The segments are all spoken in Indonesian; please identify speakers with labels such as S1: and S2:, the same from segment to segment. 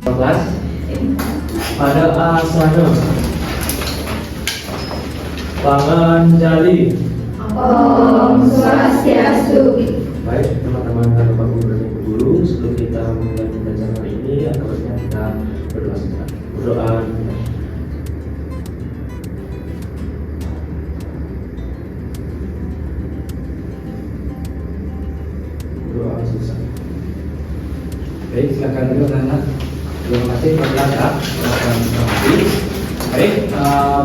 S1: kelas pada asana Panganjali.
S2: Om Swastiastu.
S1: Baik teman-teman dan bapak guru dan ibu guru, sebelum kita mulai pembelajaran hari ini, sebaiknya kita berdoa sebentar. Berdoa. Berdoa susah. Baik, silakan dulu anak-anak. Terima kasih Pak Kelas ya. Silakan kembali. Baik,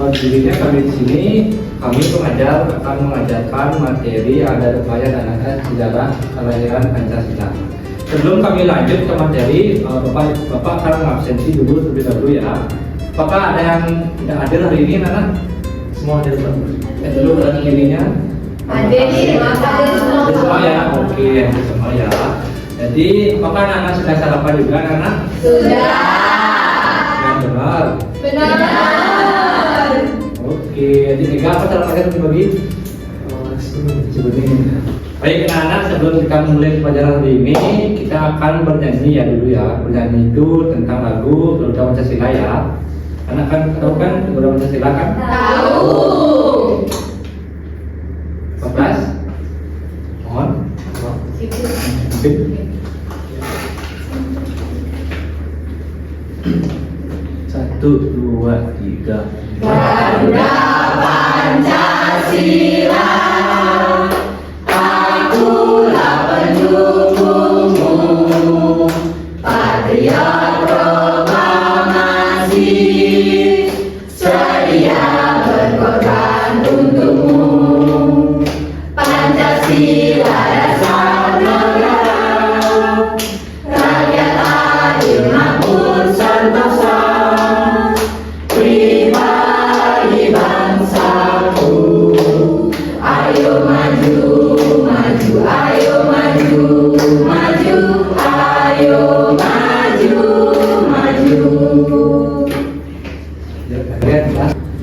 S1: berdirinya kami di sini. Kami pengajar akan mengajarkan materi ada upaya dan ada sejarah kelahiran Pancasila. Sebelum kami lanjut ke materi, Bapak akan mengabsensi dulu terlebih dahulu ya. Apakah ada yang tidak hadir hari ini, anak? Semua hadir dulu berarti dirinya.
S2: Hadir
S1: Semua ya, oke, semua ya. Jadi, apakah anak sudah sarapan juga, anak?
S2: Sudah.
S1: Yang benar.
S2: Benar.
S1: Oke, jadi tiga apa cara pakai bagi? Baik anak-anak, sebelum kita mulai pelajaran hari ini, kita akan bernyanyi ya dulu ya. Bernyanyi itu tentang lagu Garuda Pancasila ya. Anak kan tahu kan Garuda Pancasila kan?
S2: Tahu.
S1: 14. Mohon. Sip. Satu, dua, tiga.
S2: Garuda Pancasila, akulah pendukungmu, patriot proklamasi, sedia berkorban untukmu. Pancasila dasar negara, rakyat adil makmur sentosa, pribadi bangsaku. Ayo maju, maju, ayo maju, maju, ayo maju, maju.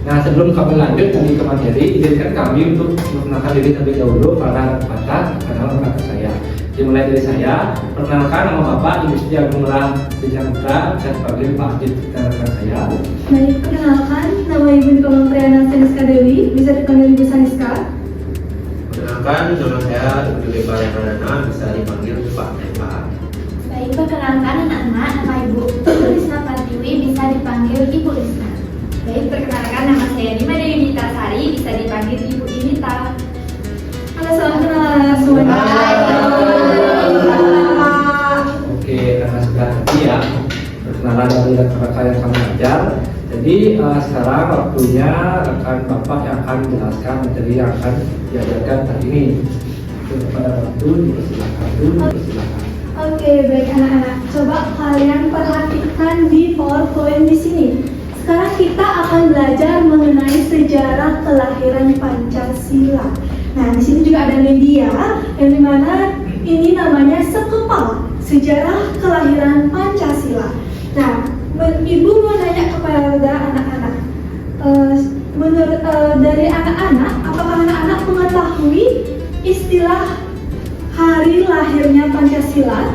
S1: Nah, sebelum kami lanjut ke materi, izinkan kami untuk memperkenalkan diri terlebih dahulu para peserta. Kenal kakak saya. Dimulai dari saya, perkenalkan nama Bapak Ibu Siti Agunglah Dijamutra, saya dipanggil Pak Adit, rekan saya.
S3: Baik, perkenalkan, nama Ibu Nikolong Triana Saniska Dewi, bisa dipanggil Ibu Saniska.
S4: Perkenalkan, nama saya Ibu Dewi Pradana, bisa dipanggil Pak Nepa.
S5: Baik, perkenalkan anak-anak, nama Ibu Risna Pratiwi, bisa dipanggil Ibu Risna.
S2: Baik, perkenalkan nama saya Nima Dewi Nita Sari, bisa dipanggil Ibu Inita.
S3: Halo, salam kenal semuanya.
S1: Oke, karena sudah tadi ya perkenalan dari rekan-rekan yang kami ajar. Jadi sekarang waktunya rekan Bapak yang akan menjelaskan materi yang akan diajarkan hari ini. Pada waktu dipersilakan dulu, persilakan.
S3: Oke, baik anak-anak. Coba kalian perhatikan di PowerPoint di sini. Sekarang kita akan belajar mengenai sejarah kelahiran Pancasila. Nah, di sini juga ada media yang dimana ini namanya sekepal sejarah kelahiran Pancasila. Nah, Ibu mau nanya kepada anak-anak, menurut dari anak-anak, apakah anak-anak mengetahui istilah hari lahirnya Pancasila?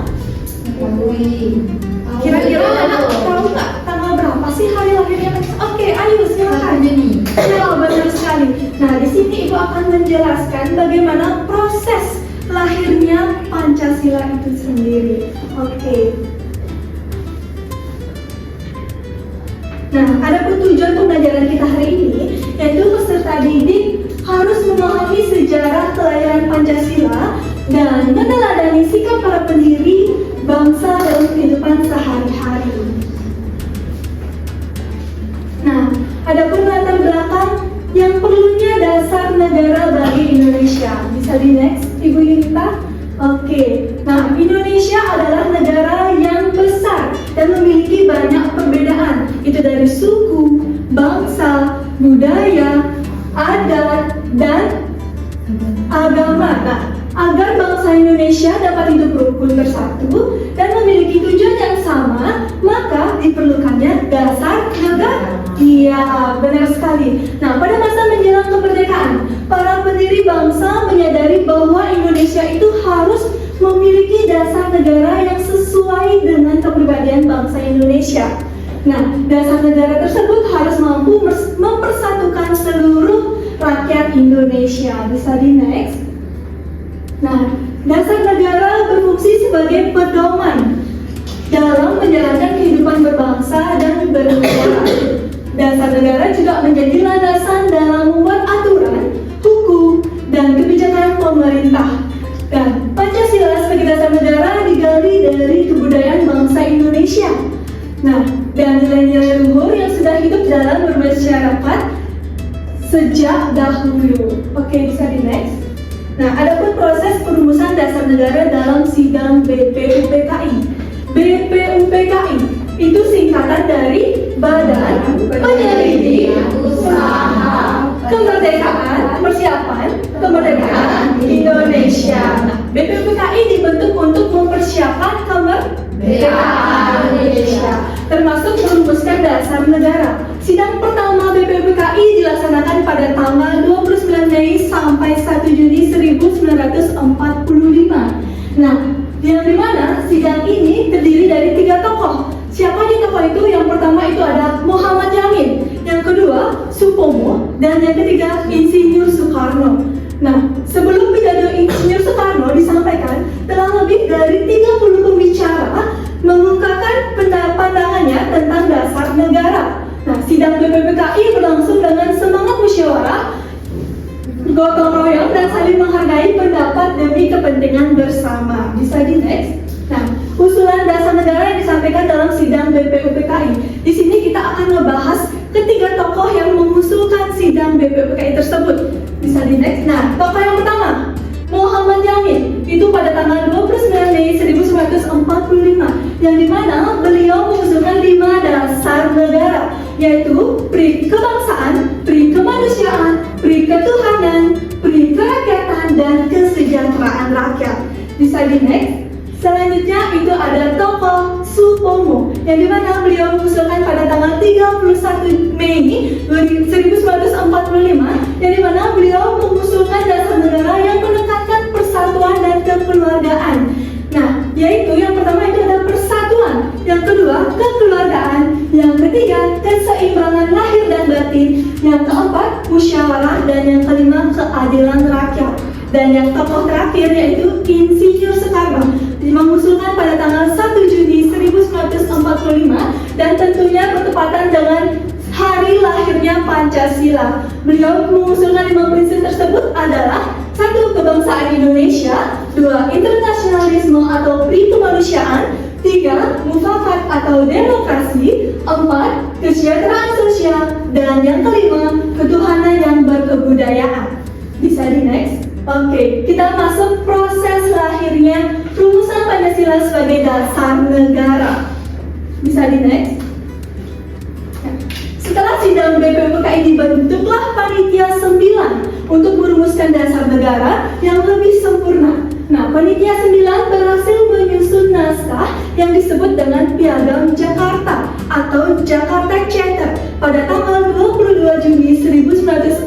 S3: Kira-kira anak tahu nggak tanggal berapa sih hari lahirnya Pancasila? Oke, ayo silakan. Ya, benar sekali. Nah, di sini Ibu akan menjelaskan bagaimana proses lahirnya Pancasila itu sendiri. Oke. Nah, ada tujuan pembelajaran kita hari ini, yaitu peserta didik harus memahami sejarah kelahiran Pancasila dan meneladani sikap para pendiri bangsa dalam kehidupan sehari-hari. Nah, ada pun latar belakang yang perlunya dasar negara bagi Indonesia. Bisa di next, Ibu Yunita? Oke, nah Indonesia adalah negara yang besar dan memiliki banyak perbedaan. Itu dari suku, bangsa, budaya, adat, dan agama. Nah, agar bangsa Indonesia dapat hidup rukun bersatu dan memiliki tujuan yang sama, maka diperlukannya dasar negara. Iya, benar sekali. Nah, pada masa menjelang kemerdekaan, para pendiri bangsa menyadari bahwa Indonesia itu harus memiliki dasar negara yang sesuai dengan kepribadian kebudayaan bangsa Indonesia. Nah, dasar negara tersebut harus mampu mempersatukan seluruh rakyat Indonesia. Bisa di next. Nah, dasar negara berfungsi sebagai pedoman dalam menjalankan kehidupan berbangsa dan bernegara. Dasar negara juga menjadi landasan dalam membuat aturan, hukum, dan kebijakan pemerintah. Dan Pancasila sebagai dasar negara digali dari kebudayaan bangsa Indonesia. Nah, dan nilai-nilai luhur yang sudah hidup dalam bermasyarakat sejak dahulu. Oke, bisa di next. Nah, adapun proses perumusan dasar negara dalam sidang BPUPKI. BPUPKI itu singkatan dari Badan Penyelidik Usaha Kemerdekaan Persiapan Kemerdekaan Indonesia. Nah, BPUPKI dibentuk untuk mempersiapkan kemerdekaan Indonesia, termasuk merumuskan dasar negara. Sidang pertama BPUPKI dilaksanakan pada tanggal 29 Mei sampai 1 Juni 1945. Nah, yang dimana sidang ini terdiri dari 3 tokoh. Siapa di tokoh itu? Yang pertama itu ada Muhammad Yamin, yang kedua Supomo, dan yang ketiga Insinyur Soekarno. Nah, sebelum pidato Insinyur Soekarno disampaikan, telah lebih dari 30 pembicara mengungkapkan pandangannya tentang dasar negara. Nah, sidang BPUPKI berlangsung dengan semangat musyawarah, gotong royong, dan saling menghargai pendapat demi kepentingan bersama. Bisa di next. Nah, usulan dasar negara yang disampaikan dalam sidang BPUPKI. Di sini kita akan membahas ketiga tokoh yang mengusulkan sidang BPUPKI tersebut. Bisa di next. Nah, tokoh yang pertama, Muhammad Yamin, itu pada tanggal 29 Mei 1945, yang dimana beliau mengusulkan 5 dasar negara, yaitu pri kebangsaan, pri kemanusiaan, pri ketuhanan, pri kerakyatan, dan kesejahteraan rakyat. Bisa di next. Selanjutnya itu ada tokoh Supomo, yang dimana beliau mengusulkan pada tanggal 31 Mei 1945, yang dimana beliau mengusulkan dasar negara yang menekankan persatuan dan kekeluargaan. Nah, yaitu yang pertama itu ada persatuan, yang kedua kekeluargaan, yang ketiga keseimbangan lahir dan batin, yang keempat musyawarah, dan yang kelima keadilan rakyat. Dan yang tokoh terakhir yaitu Insinyur Soekarno, mengusulkan pada tanggal 1 Juni 1945, dan tentunya bertepatan dengan hari lahirnya Pancasila. Beliau mengusulkan 5 prinsip tersebut adalah: 1. Kebangsaan Indonesia, 2. Internasionalisme atau pri kemanusiaan, 3. Mufakat atau demokrasi, 4. Kesejahteraan sosial, dan yang kelima ketuhanan yang berkebudayaan. Bisa di next. Oke, kita masuk proses lahirnya rumusan Pancasila sebagai dasar negara. Bisa di next. Setelah sidang BPUPKI dibentuklah panitia 9 untuk merumuskan dasar negara yang lebih sempurna. Nah, panitia 9 berhasil menyusun naskah yang disebut dengan Piagam Jakarta atau Jakarta Charter pada tanggal 22 Juni 1945.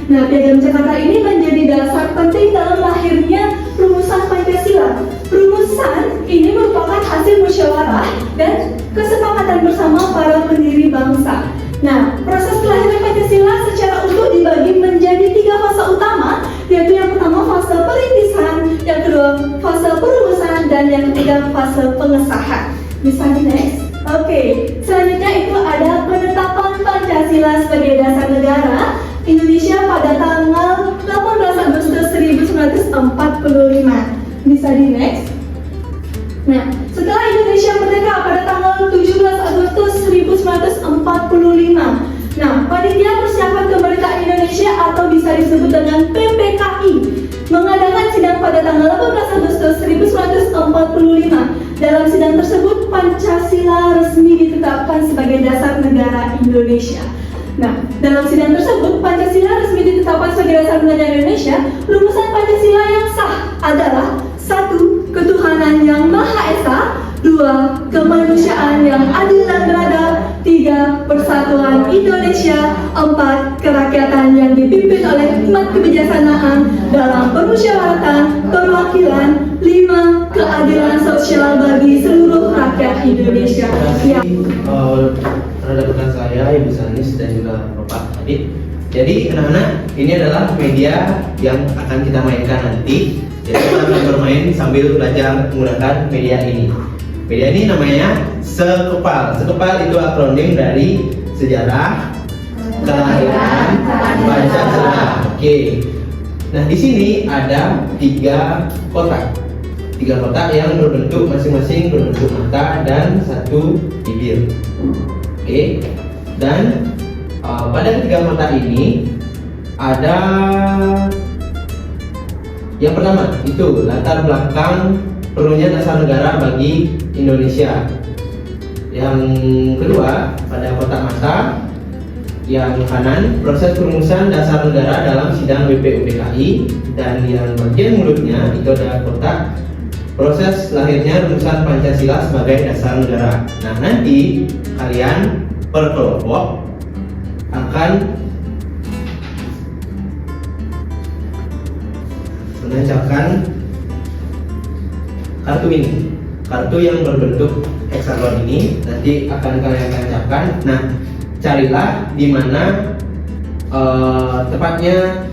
S3: Nah, Piagam Jakarta ini menjadi dasar penting dalam lahirnya rumusan Pancasila. Rumusan ini merupakan hasil musyawarah dan kesepakatan bersama para pendiri bangsa. Nah, proses kelahiran Pancasila secara utuh dibagi menjadi 3 fase utama, yaitu yang pertama fase perintisan, yang kedua fase perumusan, dan yang ketiga fase pengesahan. Bisa di next. Oke, selanjutnya itu ada penetapan Pancasila sebagai dasar negara Indonesia pada tanggal 18 Agustus 1945. Bisa di next. Nah, setelah Indonesia merdeka pada tanggal 17 Agustus 1945, nah, Panitia Persiapan Kemerdekaan Indonesia atau bisa disebut dengan PPKI mengadakan sidang pada tanggal 18 Agustus 1945. Dalam sidang tersebut, Pancasila resmi ditetapkan sebagai dasar negara Indonesia. Nah, dalam sidang tersebut, Pancasila resmi ditetapkan sebagai dasar negara Indonesia. Rumusan Pancasila yang sah adalah: 1. Ketuhanan yang Maha Esa, 2. Kemanusiaan yang adil dan beradab, 3. 3. Persatuan Indonesia. 4. Kerakyatan yang dipimpin oleh hikmat kebijaksanaan dalam permusyawaratan perwakilan. 5. Keadilan sosial bagi seluruh rakyat Indonesia. Ya.
S4: Terhadap rekan saya, Ibu Sanis dan juga Bapak Adit. Jadi anak-anak, ini adalah media yang akan kita mainkan nanti. Jadi kita akan bermain sambil belajar menggunakan media ini. Media ini namanya Sekepal. Sekepal itu akronim dari sejarah, kelahiran, Pancasila. Oke. Nah di sini ada 3 kotak. 3 kotak yang berbentuk masing-masing berbentuk mata dan 1 bibir. Oke. Dan pada 3 kotak ini ada yang pertama itu latar belakang perlunya dasar negara bagi Indonesia. Yang kedua pada kotak mata yang kanan proses perumusan dasar negara dalam sidang BPUPKI, dan yang bagian mulutnya itu ada kotak proses lahirnya rumusan Pancasila sebagai dasar negara. Nah nanti kalian per kelompok akan menancapkan kartu ini, kartu yang berbentuk heksagon ini nanti akan kalian tancapkan. Nah carilah di mana tepatnya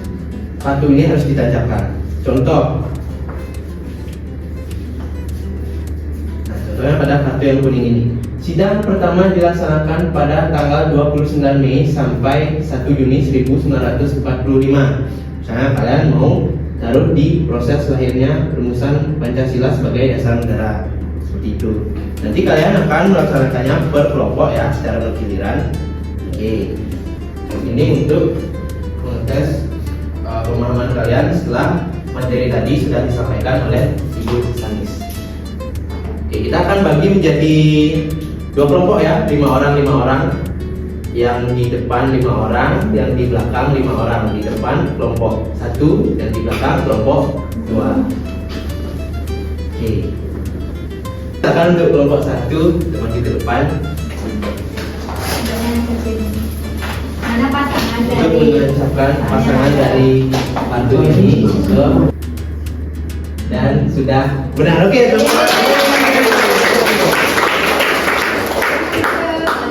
S4: kartu ini harus ditancapkan. Contoh, contohnya pada kartu yang kuning ini. Sidang pertama dilaksanakan pada tanggal 29 Mei sampai 1 Juni 1945. Misalnya kalian mau taruh di proses lahirnya rumusan Pancasila sebagai dasar negara, seperti itu. Nanti kalian akan melaksanakannya per kelompok ya, secara bergiliran. Oke. Ini untuk mengetes pemahaman kalian setelah materi tadi sudah disampaikan oleh Ibu Sanis. Oke, kita akan bagi menjadi 2 kelompok ya, 5 orang. Yang di depan 5 orang, yang di belakang 5 orang. Di depan kelompok 1 dan di belakang kelompok 2. Oke. Kita akan untuk kelompok 1 maju ke depan.
S2: Mana pasangan
S4: Untuk
S2: dari
S4: mengucapkan pasangan dari kartu ini ke, dan sudah benar. Oke, teman-teman.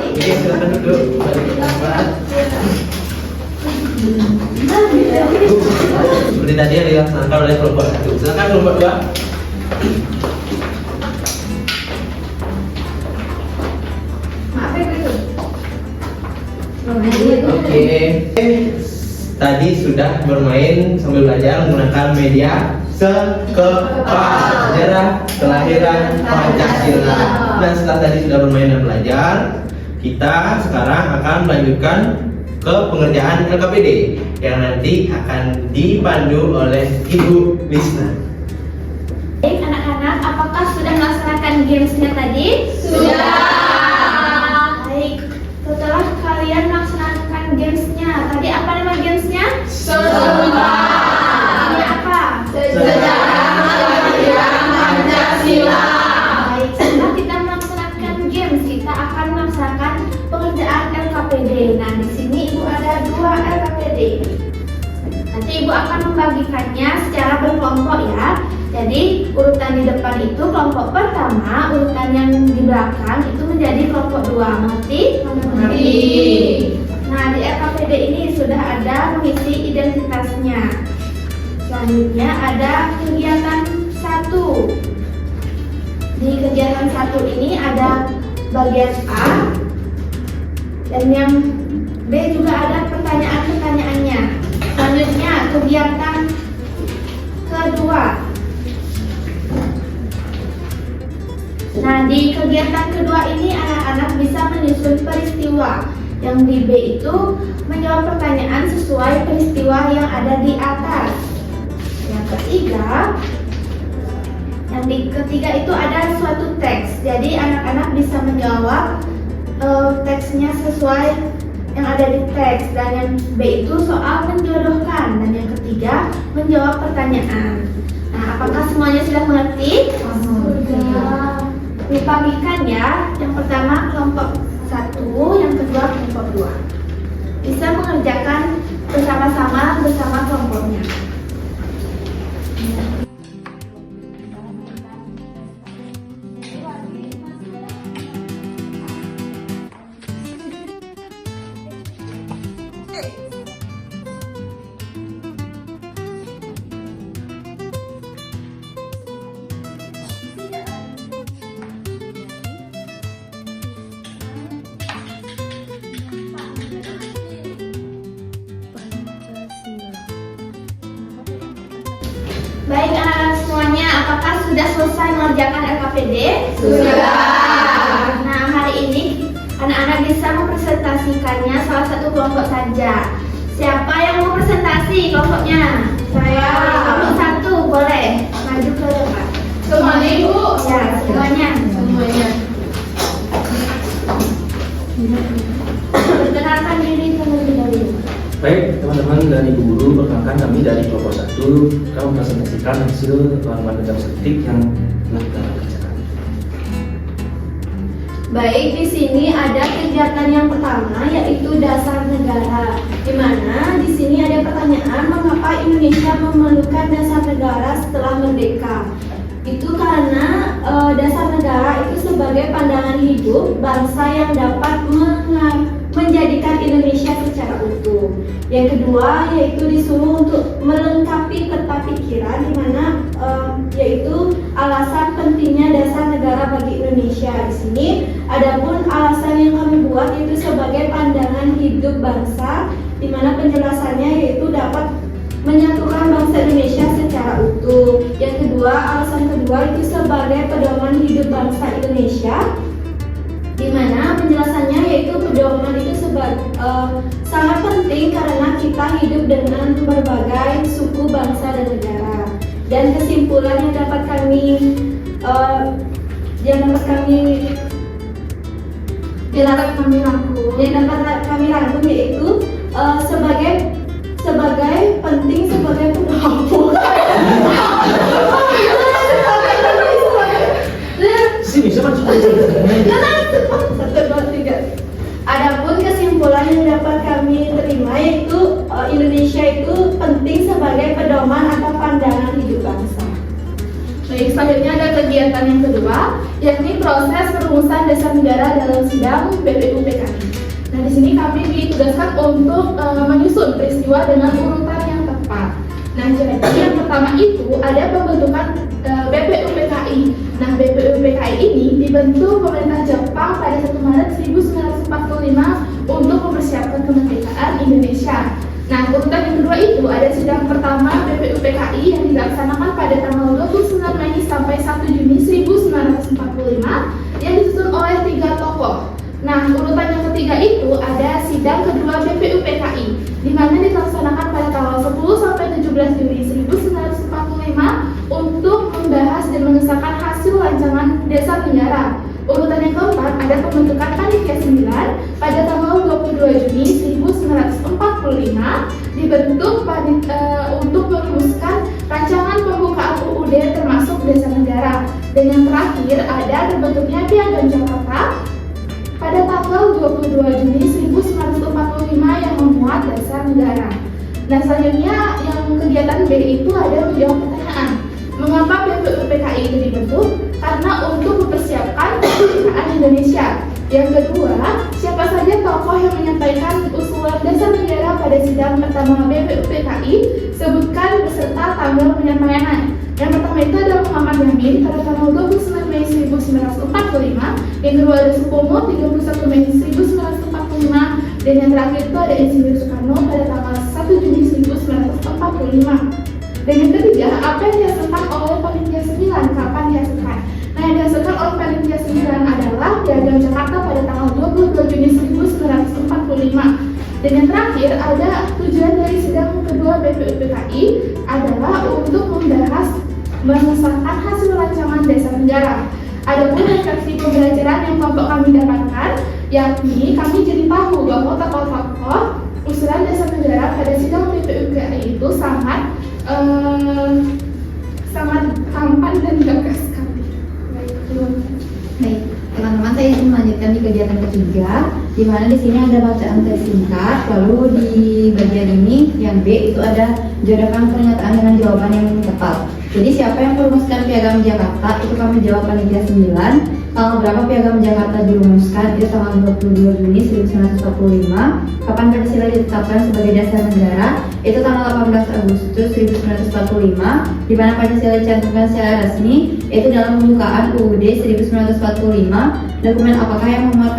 S4: Oke, silakan duduk. Balik ke tempat. Seperti tadi yang dilaksanakan oleh kelompok 1. Silakan kelompok 2.
S2: Maaf ya itu.
S4: Oke. Tadi sudah bermain sambil belajar menggunakan media Sekepal, sejarah kelahiran Pancasila. Nah setelah tadi sudah bermain dan belajar, kita sekarang akan melanjutkan ke pengerjaan LKPD yang nanti akan dipandu oleh Ibu Lisna.
S5: Baik anak-anak, apakah sudah melaksanakan gamesnya tadi?
S2: Sudah.
S5: Baik, setelah kalian melaksanakan gamesnya, tadi apa nama gamesnya?
S2: Sekepal.
S5: Ini apa?
S2: Sejarah kelahiran Pancasila.
S5: Baik, setelah kita melaksanakan games, kita akan melaksanakan pengerjaan LKPD. Nah, di sini Ibu ada 2 LKPD. Nanti Ibu akan membagikannya secara berkelompok ya. Jadi urutan di depan itu kelompok pertama, urutan yang di belakang itu menjadi kelompok 2. Mengerti?
S2: Mengerti.
S5: Nah, di LKPD ini sudah ada mengisi identitasnya. Selanjutnya ada kegiatan 1. Di kegiatan 1 ini ada bagian A, dan yang B juga ada pertanyaan-pertanyaannya. Selanjutnya kegiatan kedua. Nah, di kegiatan kedua ini anak-anak bisa menyusun peristiwa. Yang di B itu menjawab pertanyaan sesuai peristiwa yang ada di atas. Yang ketiga itu ada suatu teks. Jadi anak-anak bisa menjawab teksnya sesuai yang ada di teks. Dan yang B itu soal menjodohkan. Dan yang ketiga menjawab pertanyaan. Nah, apakah semuanya sudah mengerti?
S2: Sudah.
S5: Dibagikan ya. Yang pertama kelompok 1 1, yang kedua kelompok 2. Bisa mengerjakan bersama-sama bersama kelompoknya. Baik anak-anak semuanya, apakah sudah selesai mengerjakan LKPD? Sudah. Nah, hari ini anak-anak bisa mempresentasikannya salah satu kelompok saja. Siapa yang mau presentasi kelompoknya? Saya. Kelompok 1, boleh maju ke depan.
S2: Semuanya Ibu?
S5: Ya, semuanya.
S2: Semuanya.
S5: Perkenalkan diri terlebih dahulu.
S1: Baik, teman-teman dan ibu guru, perkenalkan kami dari kelompok 1 akan mempresentasikan hasil pengembangan jam setik yang telah kita kerjakan.
S3: Baik, di sini ada kegiatan yang pertama yaitu dasar negara. Di mana di sini ada pertanyaan mengapa Indonesia memerlukan dasar negara setelah merdeka. Itu karena dasar negara itu sebagai pandangan hidup bangsa yang dapat menjadikan Indonesia secara utuh. Yang kedua yaitu disuruh untuk melengkapi peta pikiran, di mana yaitu alasan pentingnya dasar negara bagi Indonesia. Di sini adapun alasan yang kami buat itu sebagai pandangan hidup bangsa, di mana penjelasannya yaitu dapat menyatukan bangsa Indonesia secara utuh. Yang kedua, alasan kedua itu sebagai pedoman hidup bangsa Indonesia, di mana penjelasannya yaitu pedoman itu sangat penting karena kita hidup dengan berbagai suku, bangsa, dan negara. Dan kesimpulan yang dapat kami rangkum yaitu sebagai penting sebagai
S1: Sini, siapa
S3: Adapun kesimpulan yang dapat kami terima yaitu Indonesia itu penting sebagai pedoman atau pandangan hidup bangsa.
S2: Baik, selanjutnya ada kegiatan yang kedua, yakni proses perumusan dasar negara dalam sidang BPUPKI. Nah, di sini kami ditugaskan untuk menyusun peristiwa dengan urutan yang tepat. Nah, jadi yang pertama itu ada pembentukan BPUPKI. Nah, BPUPKI ini dibentuk pemerintah Jepang pada 1 Maret 1945 untuk mempersiapkan kemerdekaan Indonesia. Nah, urutan yang kedua itu ada sidang pertama BPUPKI yang dilaksanakan pada tanggal 29 Mei sampai 1 Juni 1945 yang disusun oleh 3 tokoh. Nah, urutan yang ketiga itu ada sidang kedua BPUPKI, di mana dilaksanakan pada tanggal 10 sampai 17 Juni 1945 untuk membahas dan mengesahkan hasil rancangan dasar negara. Urutan yang keempat ada pembentukan panitia 9 pada tanggal 22 Juni 1945 dibentuk untuk merumuskan rancangan pembukaan UUD termasuk dasar negara. Dan yang terakhir ada terbentuknya Piagam Jakarta pada tanggal 22 Juni 1945 yang memuat dasar negara. Nah, selanjutnya yang kegiatan B itu ada menjawab pertanyaan. Mengapa BPUPKI itu dibentuk? Karena untuk mempersiapkan kemerdekaan Indonesia. Yang kedua, siapa saja tokoh yang menyampaikan usulan dasar negara pada sidang pertama BPUPKI? Sebutkan beserta tanggal penyampaian. Yang pertama itu adalah Muhammad Yamin pada tanggal 29 Mei 1945. Yang kedua ada Supomo 31 Mei 1945. Dan yang terakhir itu ada Insinyur Soekarno pada tanggal 1 Juni 1945. Dan yang ketiga, apa yang dihasilkan oleh Panitia 9? Kapan dihasilkan? Nah, yang dihasilkan oleh Panitia 9 adalah Piagam Jakarta pada tanggal 22 Juni 1945. Dan yang terakhir, ada tujuan dari sidang kedua BPUPKI adalah untuk membahas mengesahkan hasil rancangan dasar negara. Adapun refleksi pembelajaran yang kelompok kami dapatkan, yakni kami jadi tahu bahwa tokoh-tokoh usulan dasar negara pada sidang BPUPKI itu sangat tampan dan gagah sekali.
S6: Baik, teman-teman, saya ingin melanjutkan di kegiatan kegiatan ketiga, di mana di sini ada bacaan teks singkat. Lalu di bagian ini yang B itu ada jodohkan pernyataan dengan jawaban yang tepat. Jadi siapa yang merumuskan Piagam Jakarta itu kami jawab panitia 9. Tanggal berapa Piagam Jakarta dirumuskan itu tanggal 22 Juni 1945. Kapan Pancasila ditetapkan sebagai dasar negara itu tanggal 18 Agustus 1945. Di mana Pancasila dicantumkan secara resmi itu dalam pembukaan UUD 1945. Dokumen apakah yang memuat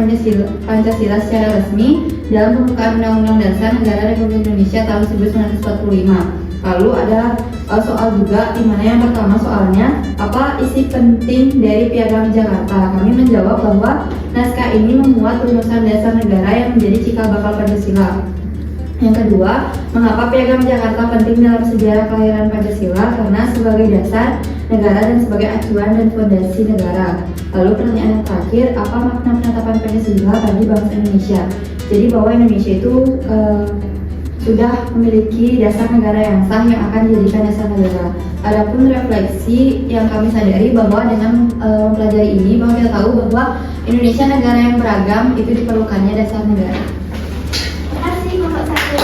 S6: Pancasila secara resmi dalam pembukaan Undang-Undang Dasar Negara Republik Indonesia tahun 1945. Lalu ada soal juga, di mana yang pertama soalnya apa isi penting dari Piagam Jakarta. Kami menjawab bahwa naskah ini memuat rumusan dasar negara yang menjadi cikal bakal Pancasila. Yang kedua, mengapa Piagam Jakarta penting dalam sejarah kelahiran Pancasila? Karena sebagai dasar negara dan sebagai acuan dan fondasi negara. Lalu pertanyaan yang terakhir, apa makna penetapan Pancasila bagi bangsa Indonesia? Jadi bahwa Indonesia itu sudah memiliki dasar negara yang sah yang akan dijadikan dasar negara. Adapun refleksi yang kami sadari bahwa dengan mempelajari ini bahwa kita tahu bahwa Indonesia negara yang beragam itu diperlukannya dasar negara.
S5: Terima kasih Bapak Satu.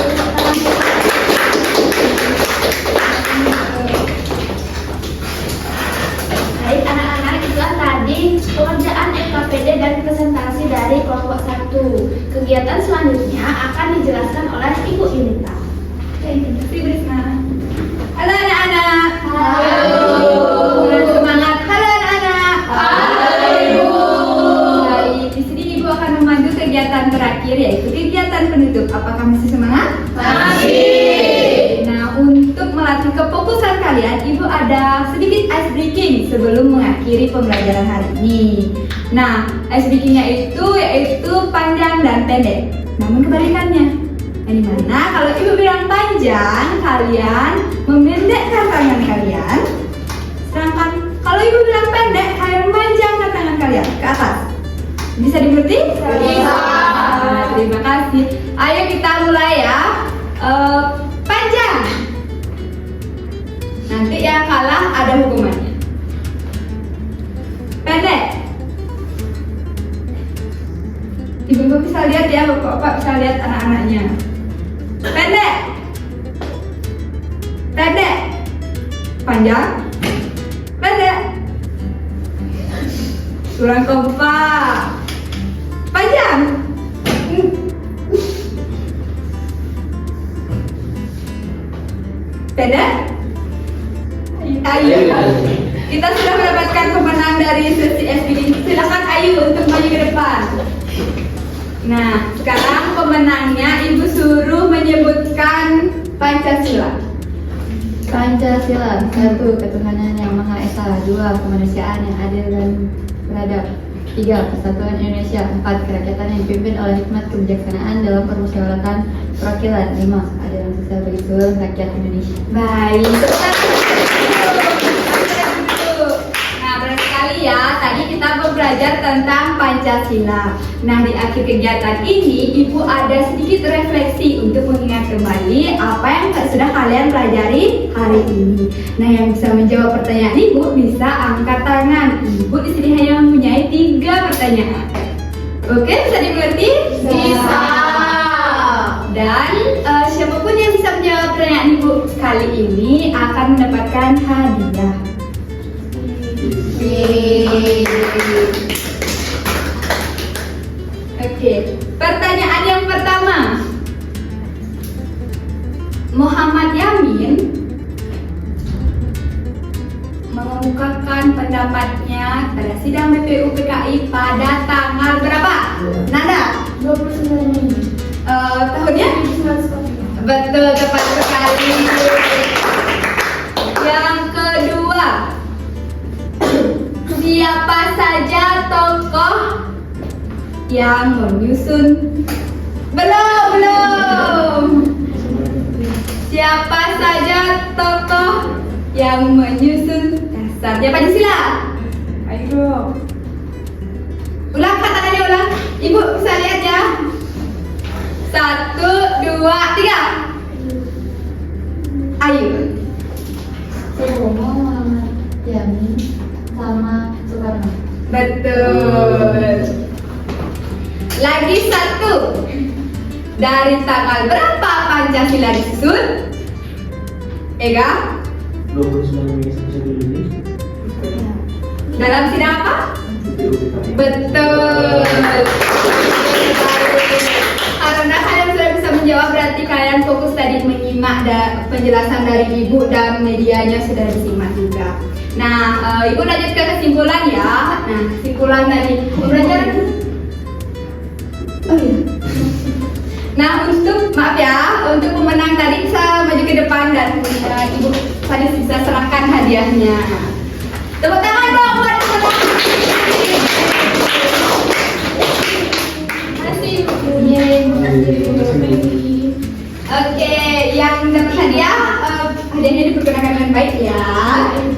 S5: Baik anak-anak, itulah tadi pengerjaan LKPD dan presentasi dari kelompok 1. Kegiatan selanjutnya akan dijelaskan oleh Ibu Yunita.
S3: Terima Brisna. Halo anak-anak.
S5: Halo.
S3: Semangat. Halo anak-anak.
S5: Halo.
S3: Baik, di sini Ibu akan memandu kegiatan terakhir yaitu kegiatan penutup. Apakah masih semangat?
S5: Masih.
S3: Nah, untuk melatih kefokusan kalian, Ibu ada sedikit ice breaking sebelum mengakhiri pembelajaran hari ini. Nah, ice breakingnya itu yaitu panjang dan pendek. Namun kebalikannya. Yang dimana kalau Ibu bilang panjang, kalian memendekkan tangan kalian. Sedangkan kalau Ibu bilang pendek, kalian memanjangkan tangan kalian ke atas. Bisa dimengerti?
S5: Bisa.
S3: Terima kasih. Ayo kita mulai ya. Panjang. Nanti yang kalah ada hukumannya. Pendek. Ibu bisa lihat ya, bapak bisa lihat anak-anaknya. Pendek. Pendek. Panjang. Pendek. Kurang kompak. Panjang. Pendek. Ayu. Kita sudah mendapatkan pemenang dari sesi SPD. Silakan Ayu untuk maju ke depan. Nah, sekarang pemenangnya Ibu suruh menyebutkan Pancasila.
S6: Pancasila, 1. Ketuhanan yang Maha Esa. 2. Kemanusiaan yang adil dan beradab. 3. Persatuan Indonesia. 4. Kerakyatan yang dipimpin oleh hikmat kebijaksanaan dalam permusyawaratan perwakilan. 5. Keadilan sosial bagi seluruh rakyat Indonesia.
S3: Baik. Nah, berarti kali ya, tadi kita belajar tentang Pancasila. Nah, di akhir kegiatan ini, Ibu ada sedikit refleksi untuk mengingat kembali apa yang sudah kalian pelajari hari ini. Nah, yang bisa menjawab pertanyaan Ibu bisa angkat tangan. Ibu di sini hanya mempunyai 3 pertanyaan. Oke, bisa dimengerti?
S5: Bisa.
S3: Dan siapapun yang bisa menjawab pertanyaan Ibu kali ini akan mendapatkan hadiah. Oke, pertanyaan yang pertama. Muhammad Yamin mengemukakan pendapatnya pada sidang BPU PKI pada tanggal berapa? Nanda?
S5: 29 Mei.
S3: Tahunnya?
S5: 1945.
S3: Betul, tepat sekali. Yang kedua, siapa saja tokoh yang menyusun? Belum. Siapa saja tokoh yang menyusun dasarnya Pancasila? Ayo. Ulang kata-katanya ulang. Ibu bisa lihat ya. 1, 2, 3. Ayo.
S6: Soekarno, Muhammad Yamin, sama Soekarno.
S3: Betul.
S6: Lagi satu. Dari tanggal berapa Pancasila disusun? Ega?
S4: 29 Mei sampai 1 Juni.
S6: Dalam sidang apa? Betul. Karena kalian sudah bisa menjawab, berarti kalian fokus tadi menyimak penjelasan dari ibu dan medianya sudah disimak juga. Nah, ibu lanjut ke kesimpulan ya. Nah, kesimpulan tadi pembelajaran. Oh iya. Nah, maaf ya, untuk pemenang tadi bisa maju ke depan dan ibu tadi bisa serahkan hadiahnya. Tepuk tangan dong buat pemenang. Oke, yang dapat hadiah, hadiahnya dipergunakan dengan baik ya.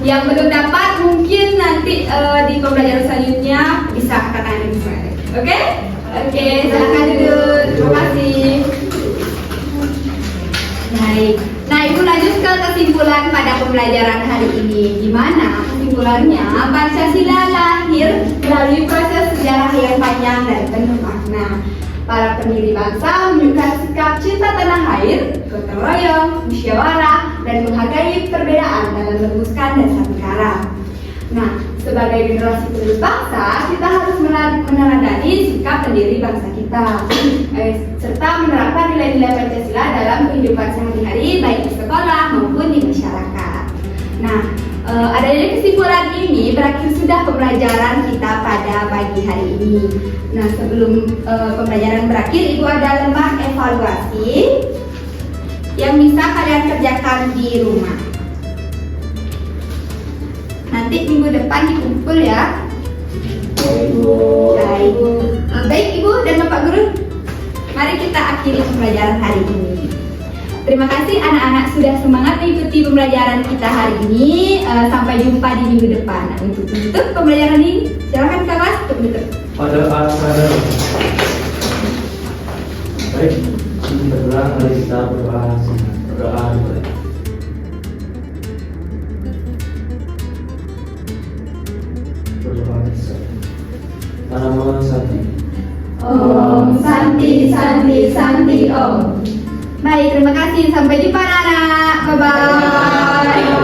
S6: Yang belum dapat mungkin nanti di pembelajaran selanjutnya bisa katakan bisa. Oke? Oke, silakan duduk. Terima kasih. Baik. Nah, ibu lanjut ke kesimpulan pada pembelajaran hari ini. Gimana kesimpulannya? Pancasila lahir melalui proses sejarah yang panjang dan penuh makna. Para pendiri bangsa menunjukkan sikap cinta tanah air, gotong royong, musyawarah, dan menghargai perbedaan dalam merumuskan dasar negara. Nah, sebagai generasi penerus bangsa, kita harus meneladani sikap pendiri bangsa kita, serta menerapkan nilai-nilai Pancasila dalam kehidupan sehari-hari, baik di sekolah maupun di masyarakat. Nah, adanya kesimpulan ini berakhir sudah pembelajaran kita pada pagi hari ini. Nah, sebelum pembelajaran berakhir, ibu ada lembar evaluasi yang bisa kalian kerjakan di rumah. Nanti minggu depan dikumpul ya. Baik. Baik ibu dan bapak guru, mari kita akhiri pembelajaran hari ini. Terima kasih anak-anak sudah semangat mengikuti pembelajaran kita hari ini. Sampai jumpa di minggu depan. Nah, untuk menutup pembelajaran ini, silakan kelas untuk menutup.
S1: Pada baik, berdoa, mari kita berdoa. Nama Santi.
S6: Om Santi Santi Santi Om. Baik, terima kasih. Sampai jumpa anak-anak. Bye bye.